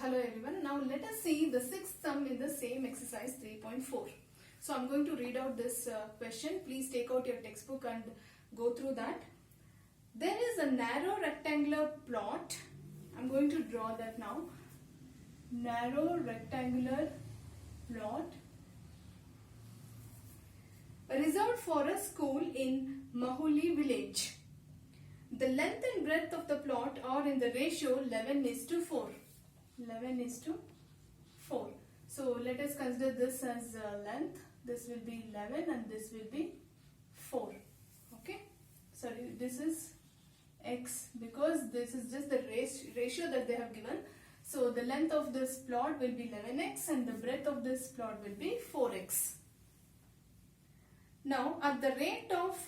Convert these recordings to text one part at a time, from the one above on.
Hello everyone. Now let us see the sixth sum in the same exercise 3.4. So I'm going to read out this question. Please take out your textbook and go through that. There is a narrow rectangular plot. I'm going to draw that now. Narrow rectangular plot reserved for a school in Mahuli village. The length and breadth of the plot are in the ratio 11:4. 11:4. So let us consider this as length. This will be 11 and this will be 4. Okay. Sorry, this is x because this is just the ratio that they have given. So the length of this plot will be 11x and the breadth of this plot will be 4x. Now at the rate of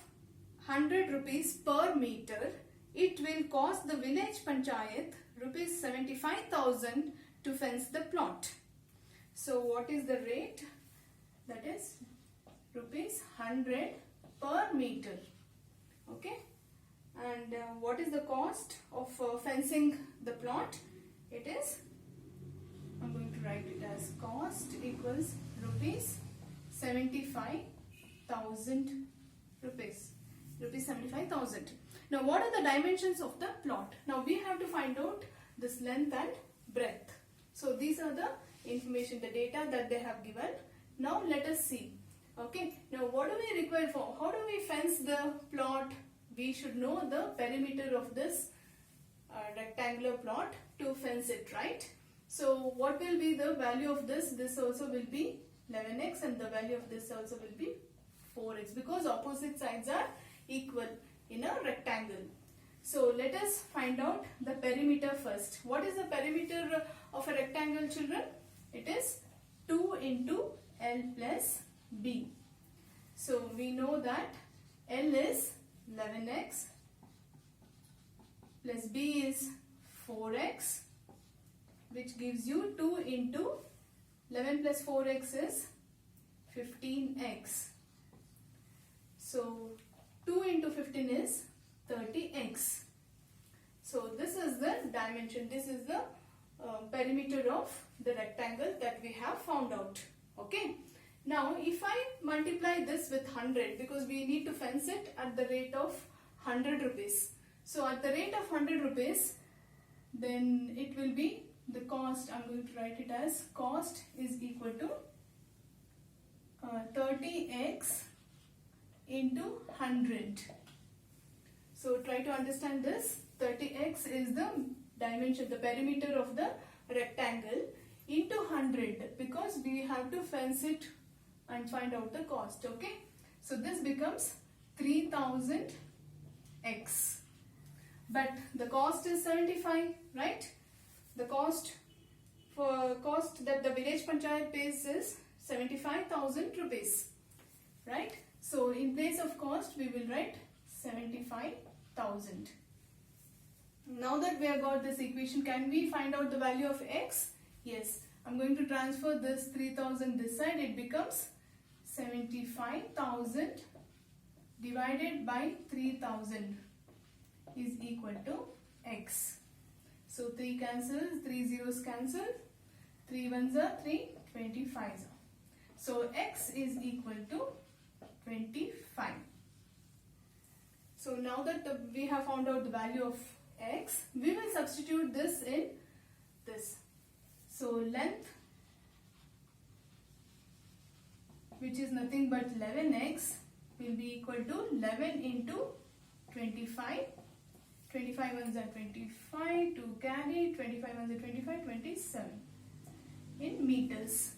100 rupees per meter, it will cost the village panchayat rupees 75,000 to fence the plot. So what is the rate? That is rupees 100 per meter. Okay. And what is the cost of fencing the plot? It is, I'm going to write it as cost equals rupees 75,000 rupees. Rupees 75,000. Now what are the dimensions of the plot? Now we have to find out this length and breadth. So these are the information, the data that they have given. Now let us see. Okay. Now what do we require for? How do we fence the plot? We should know the perimeter of this rectangular plot to fence it, right? So what will be the value of this? This also will be 11x and the value of this also will be 4x because opposite sides are equal in a rectangle. So let us find out the perimeter first. What is the perimeter of a rectangle, children? It is 2 into L plus B. So we know that L is 11x plus B is 4x, which gives you 2 into 11 plus 4x is 15x. So 2 into 15 is 30x. So this is the dimension. This is the perimeter of the rectangle that we have found out. Okay. Now if I multiply this with 100 because we need to fence it at the rate of 100 rupees. So at the rate of 100 rupees, then it will be the cost. I'm going to write it as cost is equal to 30x into 100. So try to understand this. 30x is the dimension, the perimeter of the rectangle into 100 because we have to fence it and find out the cost. Okay. So this becomes 3000x. But the cost is 75, right? The cost that the village panchayat pays is 75,000 rupees, right? So in place of cost we will write 75,000. Now that we have got this equation, can we find out the value of x? Yes. I'm going to transfer this 3000 this side. It becomes 75,000 divided by 3000 is equal to x. So 3 cancels, 3 zeros cancel, 3 ones are 3, 25. So x is equal to 25. So now that we have found out the value of x, we will substitute this in this. So length, which is nothing but 11x, will be equal to 11 into 25. 25 ones are 25, 2 carry, 25 ones are 25, 27 in meters.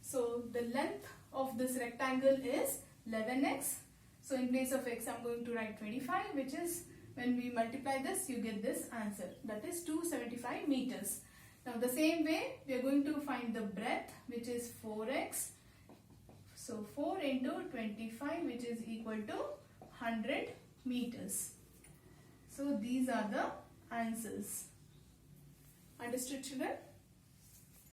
So the length of this rectangle is 11x. So in place of x, I'm going to write 25, which is when we multiply this, you get this answer. That is 275 meters. Now the same way, we are going to find the breadth, which is 4x. So 4 into 25, which is equal to 100 meters. So these are the answers. Understood, children?